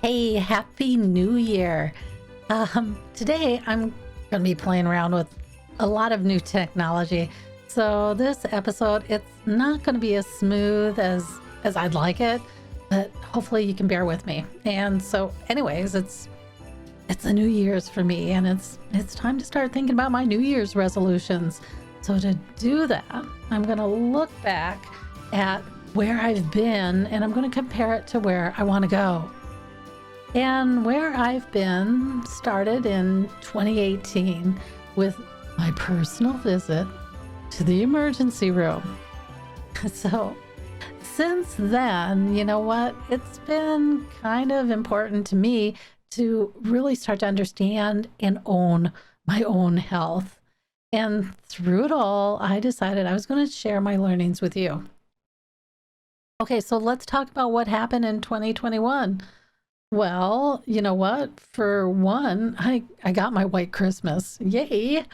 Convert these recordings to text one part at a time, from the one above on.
Hey, Happy New Year. Today I'm going to be playing around with a lot of new technology. So this episode, it's not going to be as smooth as I'd like it, but hopefully you can bear with me. And so anyways, it's a New Year's for me, and it's time to start thinking about my New Year's resolutions. So to do that, I'm going to look back at where I've been, and I'm going to compare it to where I want to go. And where I've been started in 2018 with my personal visit to the emergency room. So since then, you know what? It's been kind of important to me to really start to understand and own my own health. And through it all, I decided I was going to share my learnings with you. Okay, so let's talk about what happened in 2021. Well, you know what? For one, I got my white Christmas. Yay.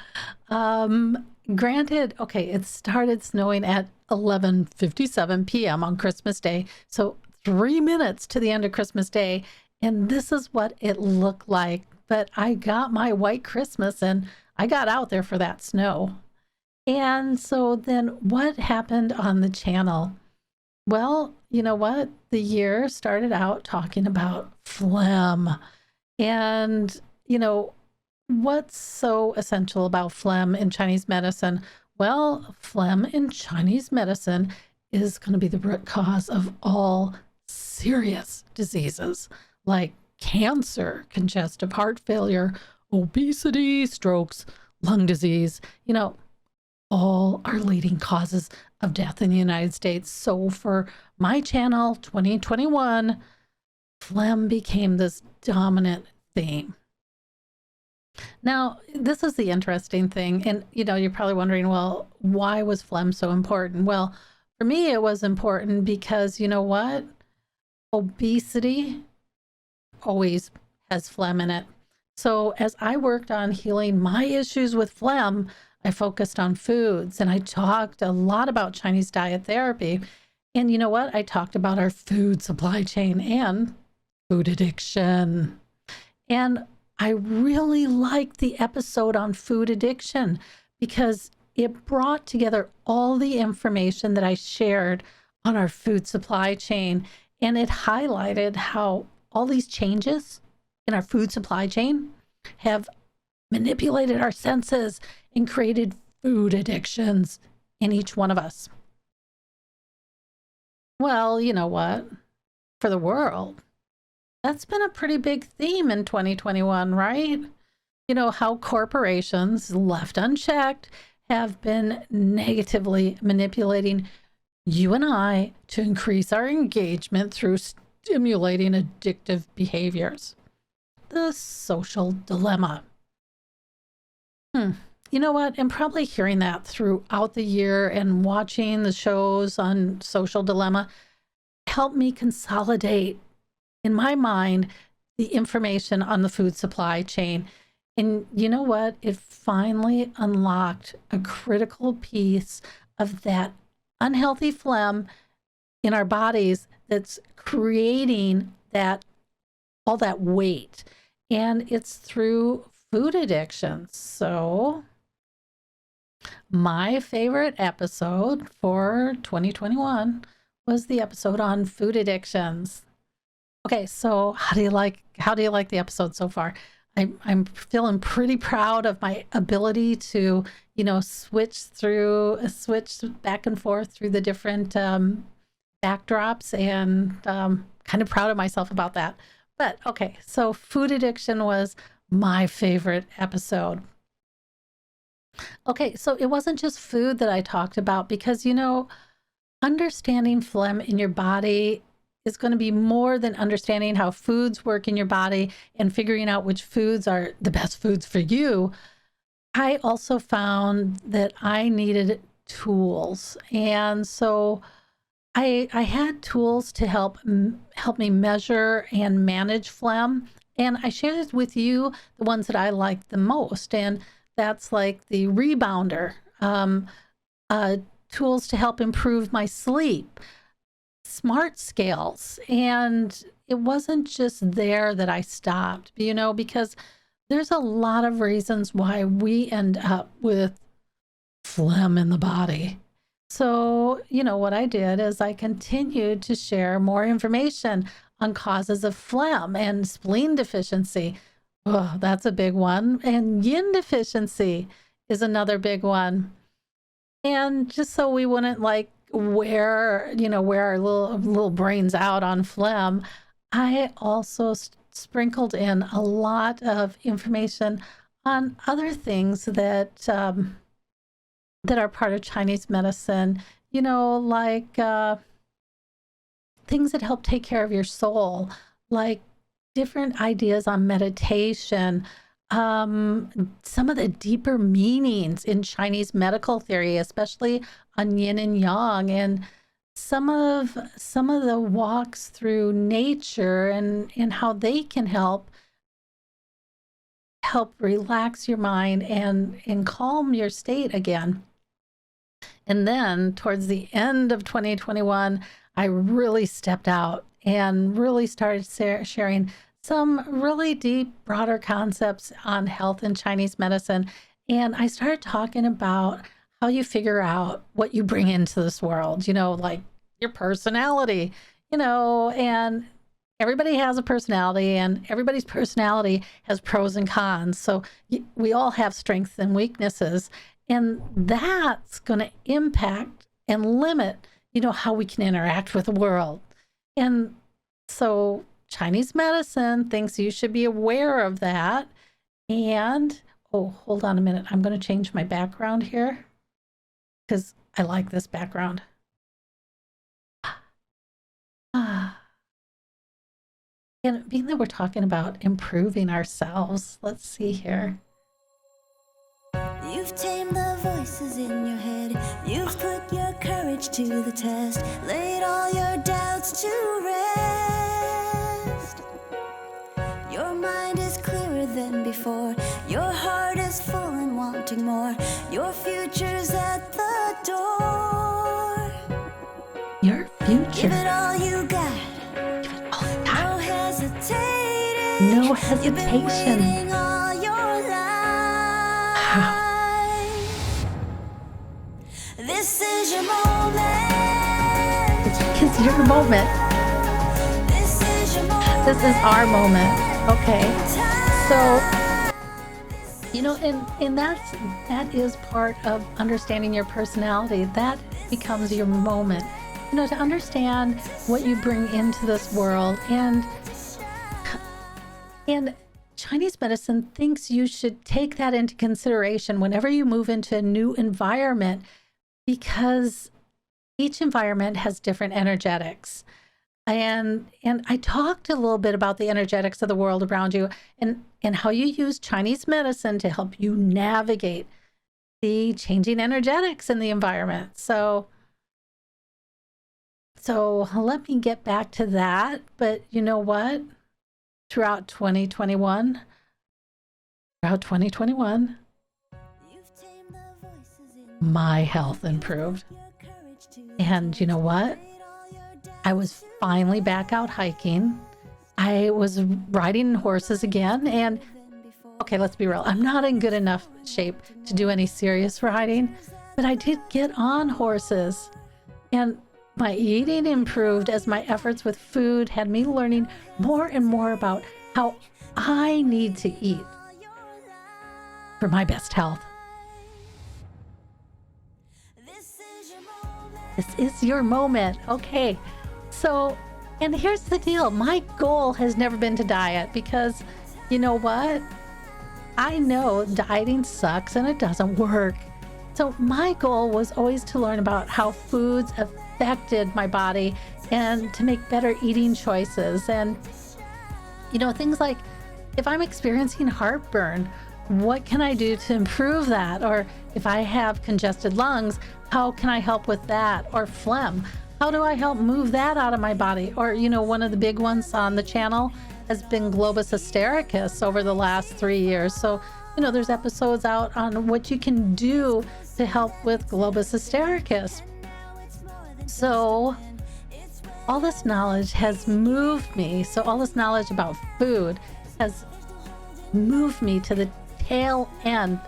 Granted, okay, it started snowing at 11:57 p.m. on Christmas Day. So 3 minutes to the end of Christmas Day. And this is what it looked like. But I got my white Christmas and I got out there for that snow. And so then what happened on the channel? Well, you know what? The year started out talking about phlegm. And, what's so essential about phlegm in Chinese medicine? Well, phlegm in Chinese medicine is going to be the root cause of all serious diseases like cancer, congestive heart failure, obesity, strokes, lung disease. All are leading causes of death in the United States. So for my channel, 2021, phlegm became this dominant theme. Now, this is the interesting thing. And, you're probably wondering, well, why was phlegm so important? Well, for me, it was important because, you know what? Obesity always has phlegm in it. So as I worked on healing my issues with phlegm, I focused on foods, and I talked a lot about Chinese diet therapy. And you know what? I talked about our food supply chain and food addiction. And I really liked the episode on food addiction because it brought together all the information that I shared on our food supply chain. And it highlighted how all these changes in our food supply chain have manipulated our senses and created food addictions in each one of us. Well, you know what? For the world, that's been a pretty big theme in 2021, right? How corporations, left unchecked, have been negatively manipulating you and I to increase our engagement through stimulating addictive behaviors. The social dilemma. You know what? And probably hearing that throughout the year and watching the shows on Social Dilemma helped me consolidate in my mind the information on the food supply chain. And you know what? It finally unlocked a critical piece of that unhealthy phlegm in our bodies that's creating all that weight. And it's through food addictions. So my favorite episode for 2021 was the episode on food addictions. Okay, so how do you like the episode so far? I'm feeling pretty proud of my ability to, switch back and forth through the different backdrops, and kind of proud of myself about that. But okay, so food addiction was my favorite episode. Okay, so it wasn't just food that I talked about because, understanding phlegm in your body is going to be more than understanding how foods work in your body and figuring out which foods are the best foods for you. I also found that I needed tools. And so I had tools to help me measure and manage phlegm. And I shared with you the ones that I liked the most. And that's like the rebounder, tools to help improve my sleep, smart scales. And it wasn't just there that I stopped, because there's a lot of reasons why we end up with phlegm in the body. So, what I did is I continued to share more information on causes of phlegm and spleen deficiency. Oh, that's a big one. And yin deficiency is another big one. And just so we wouldn't wear our little brains out on phlegm, I also sprinkled in a lot of information on other things that are part of Chinese medicine, things that help take care of your soul, like different ideas on meditation, some of the deeper meanings in Chinese medical theory, especially on yin and yang, and some of the walks through nature and how they can help relax your mind and calm your state again. And then towards the end of 2021, I really stepped out and really started sharing some really deep, broader concepts on health and Chinese medicine. And I started talking about how you figure out what you bring into this world, like your personality, and everybody has a personality, and everybody's personality has pros and cons. So we all have strengths and weaknesses, and that's going to impact and limit, how we can interact with the world. And so Chinese medicine thinks you should be aware of that. And, oh, hold on a minute. I'm going to change my background here because I like this background. And being that we're talking about improving ourselves, let's see here. You've tamed the voices in your head. You've put your courage to the test. Laid all your doubts to rest. Your mind is clearer than before. Your heart is full and wanting more. Your future's at the door. Your future. Give it all you got. Give it all you got. No hesitating. No hesitation. You've been waiting all your life. This is your moment. It's your moment. This is your moment. This is our moment. Okay. So, and that is part of understanding your personality. That becomes your moment. To understand what you bring into this world. And Chinese medicine thinks you should take that into consideration whenever you move into a new environment, because each environment has different energetics. And I talked a little bit about the energetics of the world around you and how you use Chinese medicine to help you navigate the changing energetics in the environment. So let me get back to that. But you know what? Throughout 2021, my health improved. And you know what? I was finally back out hiking. I was riding horses again. And okay, let's be real. I'm not in good enough shape to do any serious riding, but I did get on horses. And my eating improved as my efforts with food had me learning more and more about how I need to eat for my best health. This is your moment. Okay. So, and here's the deal. My goal has never been to diet because you know what? I know dieting sucks and it doesn't work. So my goal was always to learn about how foods affected my body and to make better eating choices. And, things like if I'm experiencing heartburn, what can I do to improve that? Or if I have congested lungs, how can I help with that? Or phlegm, how do I help move that out of my body? Or, one of the big ones on the channel has been globus hystericus over the last 3 years. So, there's episodes out on what you can do to help with globus hystericus. So all this knowledge has moved me. So all this knowledge about food has moved me to the tail end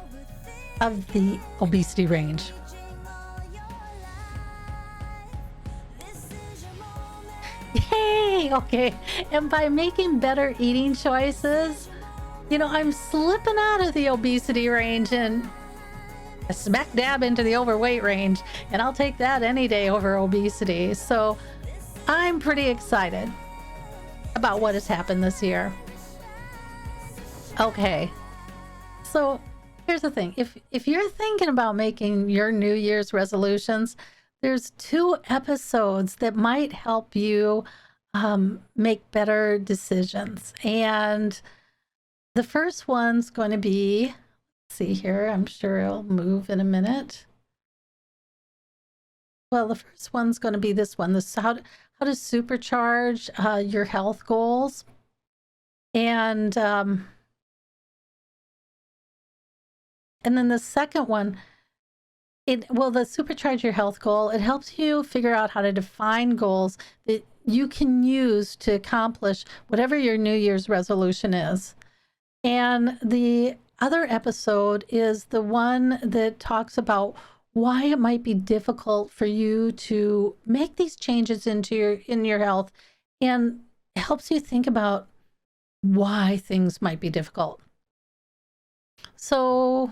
of the obesity range. Yay! Okay. And by making better eating choices, I'm slipping out of the obesity range and smack dab into the overweight range. And I'll take that any day over obesity. So I'm pretty excited about what has happened this year. Okay. So here's the thing. If you're thinking about making your New Year's resolutions, there's 2 episodes that might help you make better decisions. And the first one's going to be, let's see here, I'm sure it'll move in a minute. Well, the first one's going to be this one, this how to supercharge your health goals. And then the second one, the supercharge your health goal, it helps you figure out how to define goals that you can use to accomplish whatever your New Year's resolution is. And the other episode is the one that talks about why it might be difficult for you to make these changes in your health, and helps you think about why things might be difficult. So,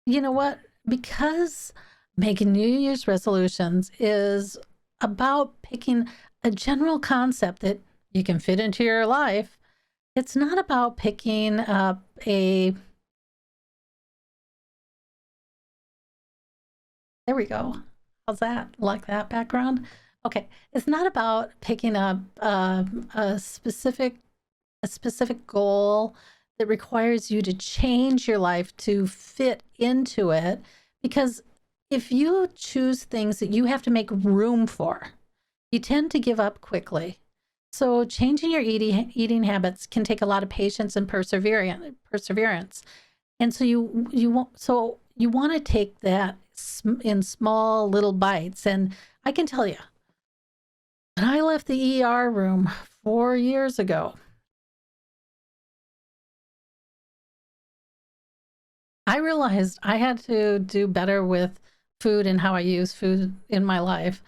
you know what? Because making New Year's resolutions is about picking a general concept that you can fit into your life, it's not about picking up there we go. How's that? Like that background? Okay. It's not about picking up a specific goal that requires you to change your life to fit into it. Because if you choose things that you have to make room for, you tend to give up quickly. So changing your eating habits can take a lot of patience and perseverance. And so you want to take that in small little bites. And I can tell you, when I left the ER room 4 years ago, I realized I had to do better with food and how I use food in my life.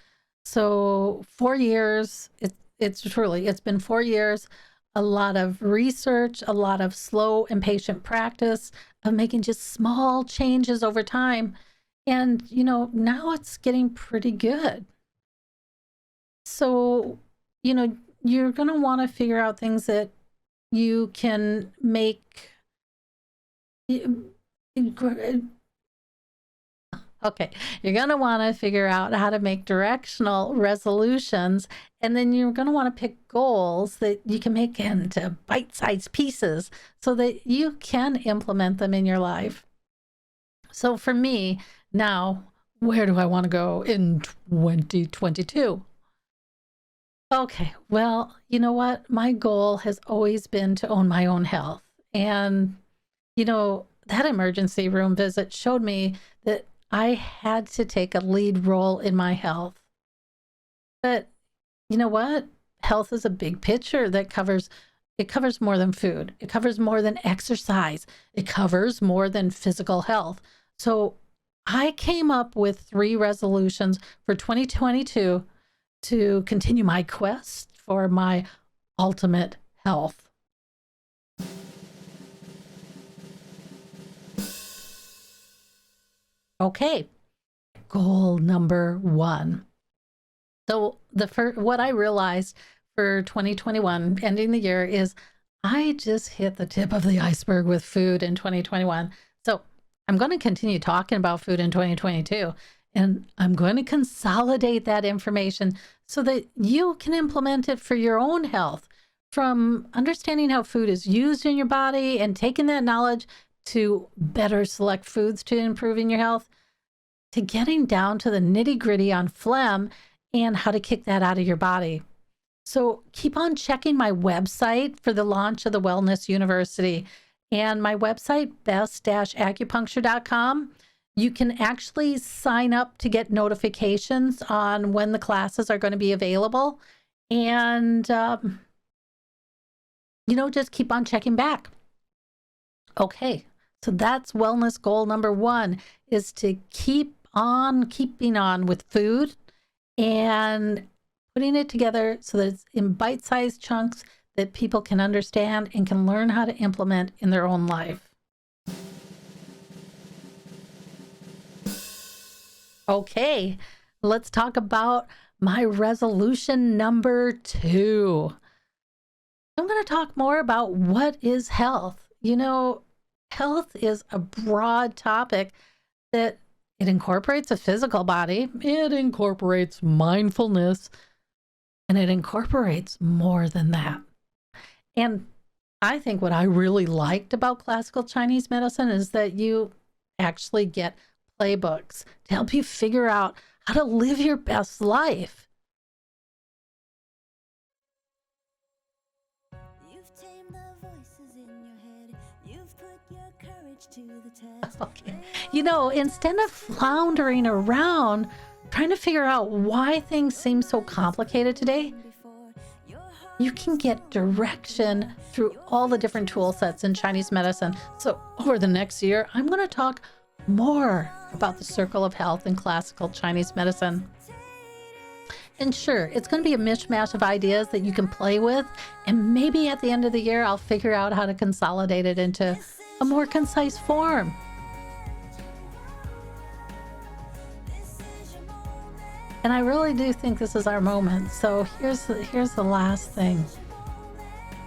So 4 years, it's been 4 years, a lot of research, a lot of slow and patient practice of making just small changes over time. And, now it's getting pretty good. So, you're going to want to figure out things that you can make. Okay, you're going to want to figure out how to make directional resolutions, and then you're going to want to pick goals that you can make into bite-sized pieces so that you can implement them in your life. So for me, now, where do I want to go in 2022? Okay, well, you know what? My goal has always been to own my own health. And, that emergency room visit showed me that I had to take a lead role in my health. But you know what? Health is a big picture that covers more than food. It covers more than exercise. It covers more than physical health. So I came up with 3 resolutions for 2022 to continue my quest for my ultimate health. Okay, goal number 1. So what I realized for 2021, ending the year, is I just hit the tip of the iceberg with food in 2021. So I'm going to continue talking about food in 2022, and I'm going to consolidate that information so that you can implement it for your own health, from understanding how food is used in your body and taking that knowledge to better select foods to improving your health, to getting down to the nitty-gritty on phlegm and how to kick that out of your body. So keep on checking my website for the launch of the Wellness University. And my website, best-acupuncture.com, You can actually sign up to get notifications on when the classes are going to be available. And, just keep on checking back. Okay, so that's wellness goal number 1, is to keep on keeping on with food and putting it together so that it's in bite-sized chunks that people can understand and can learn how to implement in their own life. Okay, let's talk about my resolution number 2. I'm going to talk more about what is health. Health is a broad topic that it incorporates a physical body, it incorporates mindfulness, and it incorporates more than that. And I think what I really liked about classical Chinese medicine is that you actually get playbooks to help you figure out how to live your best life. You've tamed the voices in your head. You've put your courage to the test. Okay. Instead of floundering around trying to figure out why things seem so complicated today, you can get direction through all the different tool sets in Chinese medicine. So over the next year, I'm going to talk more about the circle of health in classical Chinese medicine. And sure, it's going to be a mishmash of ideas that you can play with, and maybe at the end of the year, I'll figure out how to consolidate it into a more concise form. And I really do think this is our moment. So here's the last thing.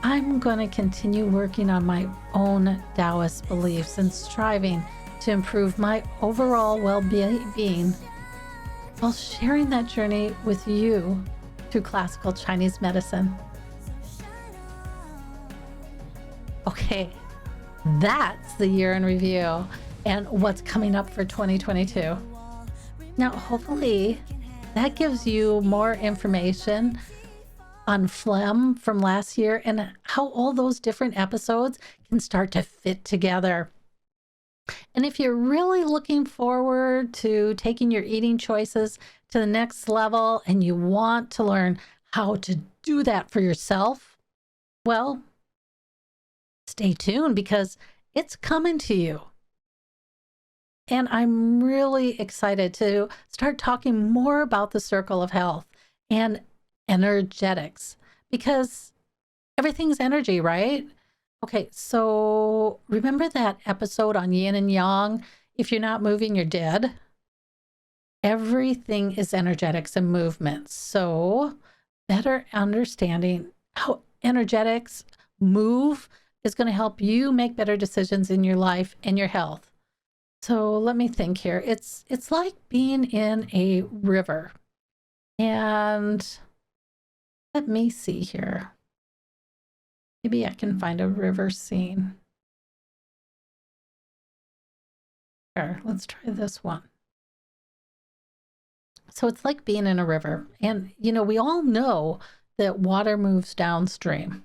I'm going to continue working on my own Taoist beliefs and striving to improve my overall well-being while sharing that journey with you through classical Chinese medicine. Okay, that's the year in review and what's coming up for 2022. Now, hopefully, that gives you more information on phlegm from last year and how all those different episodes can start to fit together. And if you're really looking forward to taking your eating choices to the next level and you want to learn how to do that for yourself, well, stay tuned because it's coming to you. And I'm really excited to start talking more about the circle of health and energetics because everything's energy, right? Okay, so remember that episode on yin and yang? If you're not moving, you're dead. Everything is energetics and movement. So better understanding how energetics move is going to help you make better decisions in your life and your health. So let me think here. It's like being in a river. And let me see here. Maybe I can find a river scene. Sure, let's try this one. So it's like being in a river. And, we all know that water moves downstream.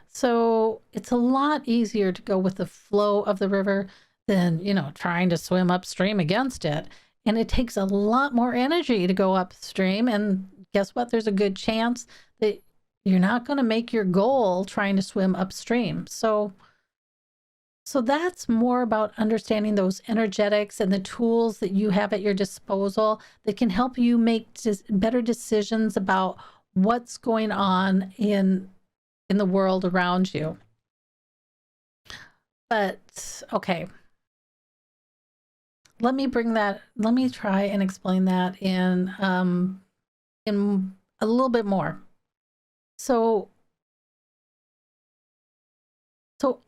So it's a lot easier to go with the flow of the river than, trying to swim upstream against it. And it takes a lot more energy to go upstream. And guess what? There's a good chance that you're not going to make your goal trying to swim upstream. So that's more about understanding those energetics and the tools that you have at your disposal that can help you make better decisions about what's going on in the world around you. But okay, let me try and explain that in a little bit more. So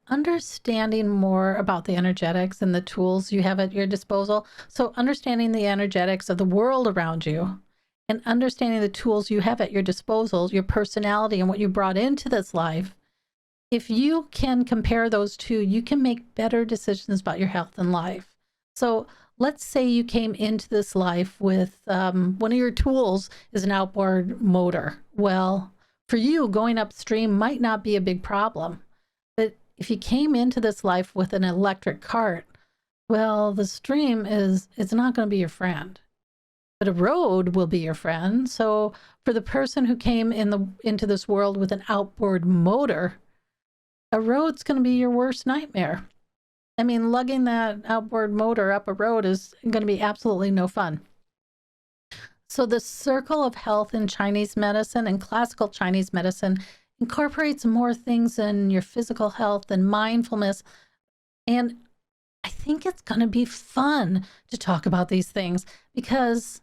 understanding more about the energetics and the tools you have at your disposal. So understanding the energetics of the world around you and understanding the tools you have at your disposal, your personality and what you brought into this life. If you can compare those two, you can make better decisions about your health and life. So let's say you came into this life with one of your tools is an outboard motor. Well, for you, going upstream might not be a big problem. But if you came into this life with an electric cart, Well, the stream it's not going to be your friend, but a road will be your friend. So for the person who came into this world with an outboard motor, a road's going to be your worst nightmare. I mean, lugging that outboard motor up a road is going to be absolutely no fun. So the circle of health in Chinese medicine and classical Chinese medicine incorporates more things in your physical health and mindfulness. And I think it's going to be fun to talk about these things, because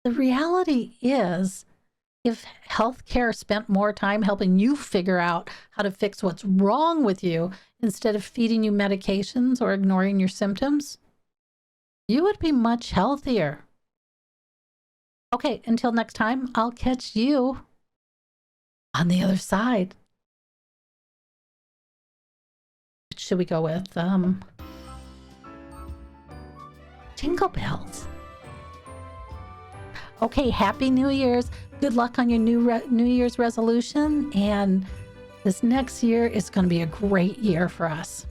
the reality is, if healthcare spent more time helping you figure out how to fix what's wrong with you instead of feeding you medications or ignoring your symptoms, you would be much healthier. Okay, until next time, I'll catch you on the other side. What should we go with? Jingle bells. Okay, Happy New Year's. Good luck on your New Year's resolution. And this next year is going to be a great year for us.